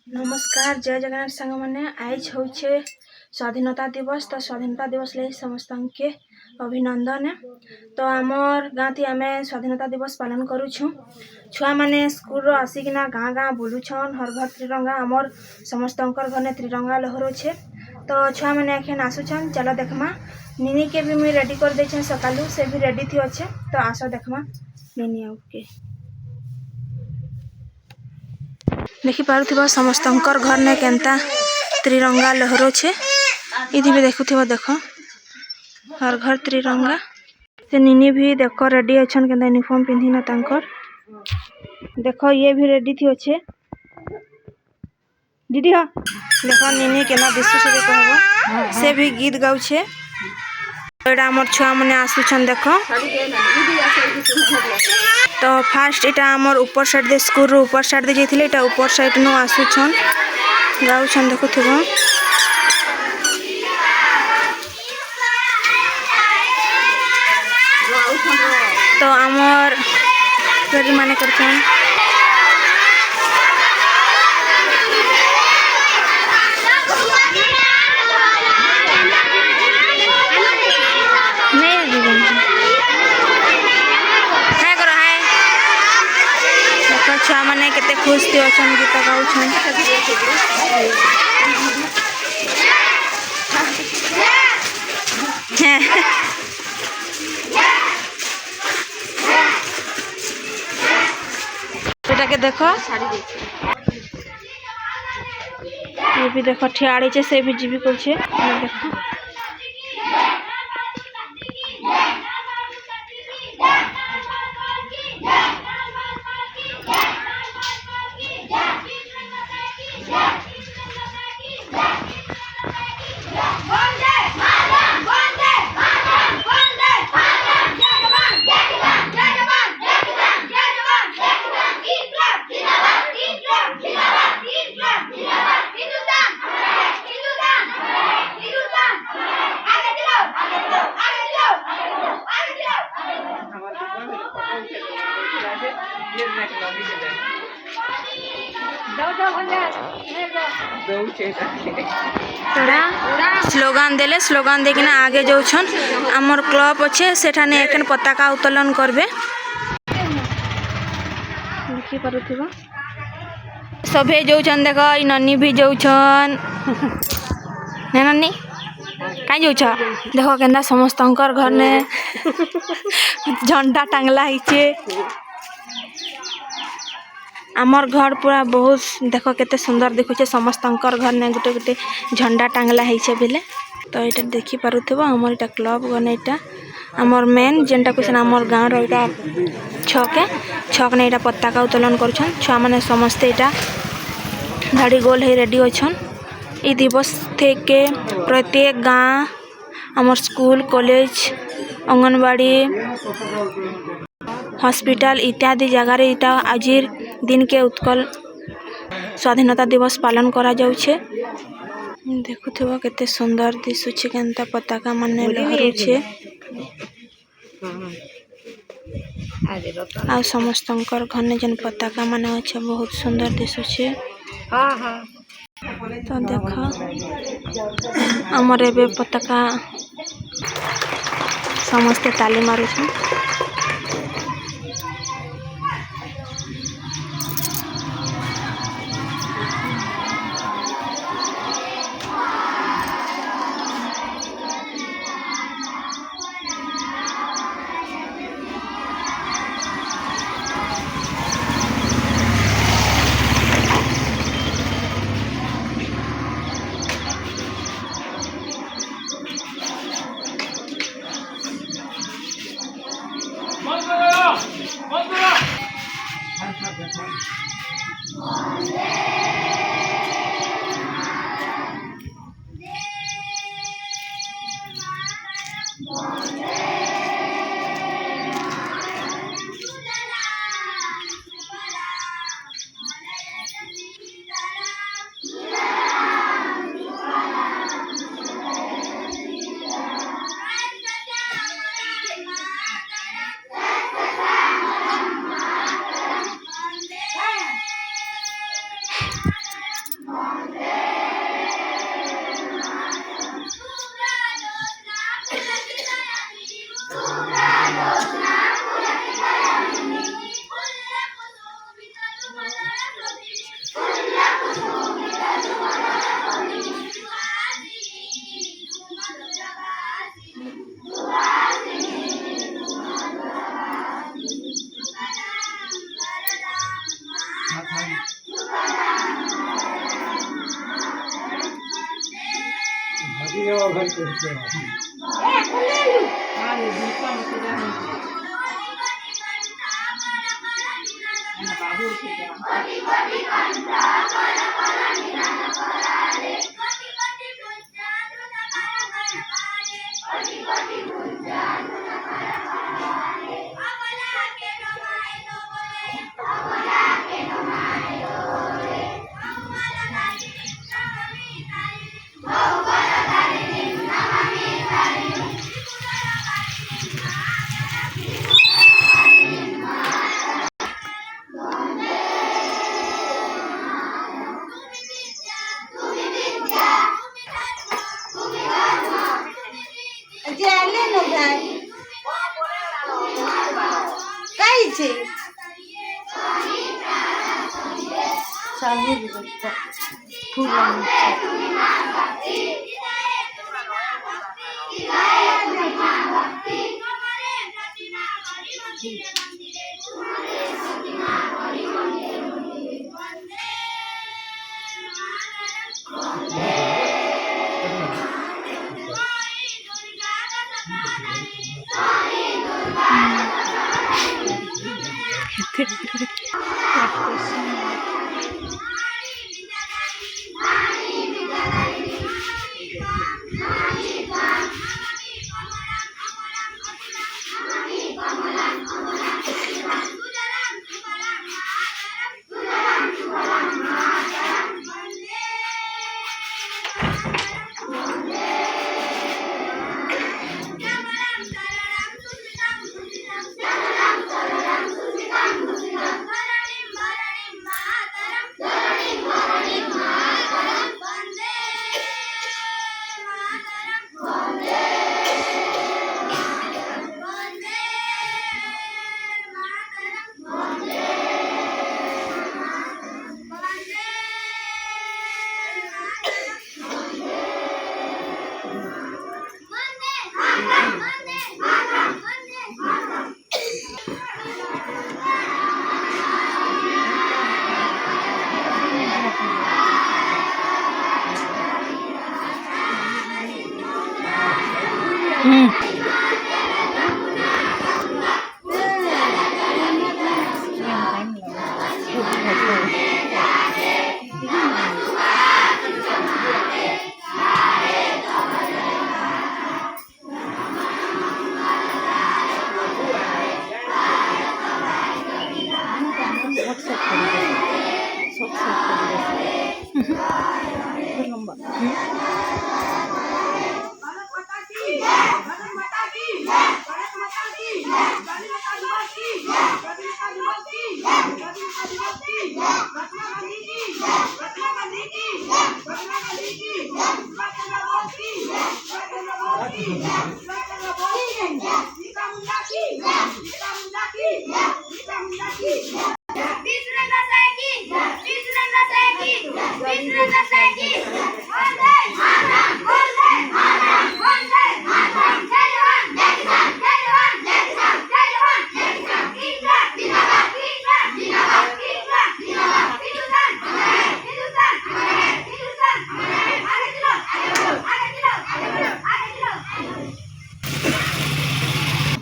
नमस्कार जय जगन्नाथ सांग मैंने आज हूँ स्वाधीनता दिवस। तो स्वाधीनता दिवस ले समस्त के अभिनंदन है। तो आमर गाँव आम स्वाधीनता दिवस पालन करुँ। छुआ मैंने स्कूल आसिकिना गाँ गाँ बुलुछन हर घर त्रिरंगा आमर समस्त घर त्रिरंगा लहरोछे। तो छुआ मैंने एखन आसुछन चलो देखमा निनी के भी मुझे रेडी कर देछन सकालू से भी रेडी थी अच्छे। तो आस देखमा निनी ओके देखी पारुथिबा समस्त घर ने केनता त्रिरंगा लहरो छे। इधि भी देखुथिबा देखो हर घर त्रिरंगा से निनी भी देखो रेडी अछन केनता यूनिफॉर्म पिंधिना तांकर देखो ये भी रेडी थी अच्छे दीदी। हाँ देखो निनी केना दिसु से कहबो से भी गीत गाउ छे। एडा हमर छुआ मने आसुछन देखो। तो फास्ट इटा हमर ऊपर साइड दे स्कूल रो ऊपर साइड दे जेथिले इटा ऊपर साइड नो आसुछन गाउछन देखुथिबो। तो हमर फेरी माने करछन छुआ मैंने केते खुश थी अछन गीत गाउछन। बेटा के देखो ये भी देखो ठियाड़ी छे से भी जीवी को छे देखो। स्लोगान देले स्लोगान देखिना आगे जाउछन हमर क्लब अच्छे सेठाने एकन पताका उत्तोलन करबे देखि पारुथिबा सभे जाउछन देखो इ नन्नी भी जाउछन ने नन्नी काई जाउछ देखो केनदा समस्तंकर घर ने झंडा टांगला हिचे। आमर घर पूरा बहुत देखो केते सुंदर दिखुचे समस्तंकर घर ने गुटे गुटे झंडा टांगला हिचे बेले। तो एटा देखि पारुथिबो हमर एटा क्लब गने एटा हमर मेन जेंटा क्वेश्चन हमर गांव रो एटा छक ने एटा पताका उत्तोलन करछन। छुआ माने समस्त एटा धाड़ी गोल हे रेडी अछन। ई दिवस थेके प्रत्येक गां हमर स्कूल कॉलेज अंगनवाड़ी हॉस्पिटल इत्यादि जगह रे इटा आजिर दिन के उत्कल स्वाधीनता दिवस पालन करा जाउछे। देखुथिबो केते सुंदर दिसुछे केनता पताका माने लहरुछे आ समस्तंकर घने जन पताका माने अच्छे बहुत सुंदर दिसुछे। तो देखो हमर एबे पताका समस्त ताली मारुछन।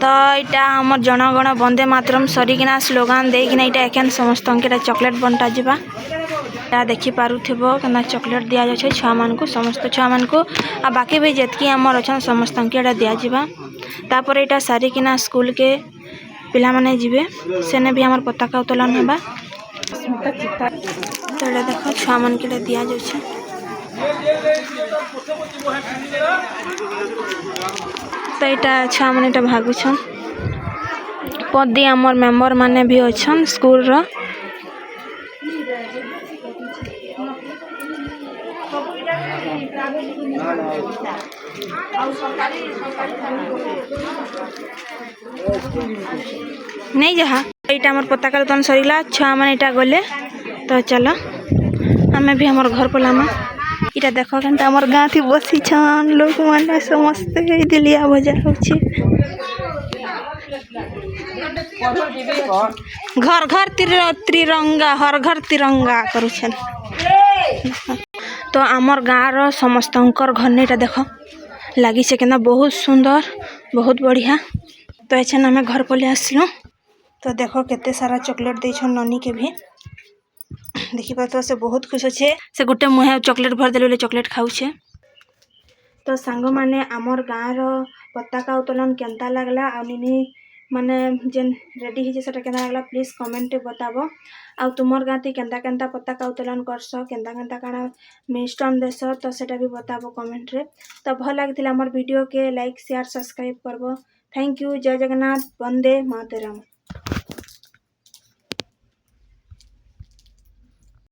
तो यहाँ आम जनगण वंदे मातरम सरीकिना स्लोगान देकिना यहाँ एकेन समस्त चॉकलेट बंटा जावा या देखी पारुथिबो कना चॉकलेट दिया जाय छुआ मान को समस्त छुआ मान को आ बाकी भी जेतकी हमर अछन समस्त के दिया जावा तापर यहाँ सारिकिना स्कूल के पिला माने जिवे सेने भी हमर पताका उत्तोलन हेबा तो देखो छुआ मान के दिया जाय छै तो यहाँ छुआ मैंने भागुछन पदी आमर मेम्बर माने भी अच्छन स्कूल रो नहीं जहाँ यहाँ आमर पताका उत्तोलन सरीला छुआ मैंने यहाँ गले तो चलो आमे भी हमर घर पलामा इटा देख के आमर गाँ थी बसी छन लोग माने समस्ते दिलिया बजा होछि घर घर त्रिरंगा हर घर तिरंगा करुछन तो आमर गाँव समस्तंकर घर नहीं देख लगी से केना बहुत सुंदर बहुत बढ़िया। तो एछन आम घर पलि आसलु तो देख केते सारा चॉकलेट देछन ननी के भी देखि पात से बहुत खुश अच्छे से गोटे मुहे चॉकलेट भर देले चॉकलेट खाऊछे। तो सांग माने आमर गाँव पताका उत्तोलन केनता लागला आ निनी माने जेन रेडी हिजे सेटा केनता लागला प्लीज कमेंट बताबो। आ तुमर गाँती केनता केनता पताका उत्तोलन करस केनता केनता काना मिष्टान देश तो सेटा भी बताबो कमेंट रे। तो भल लागिथिला हमर वीडियो के लाइक शेयर सब्सक्राइब करबो। Thank you. जय जगन्नाथ। वंदे मातरम।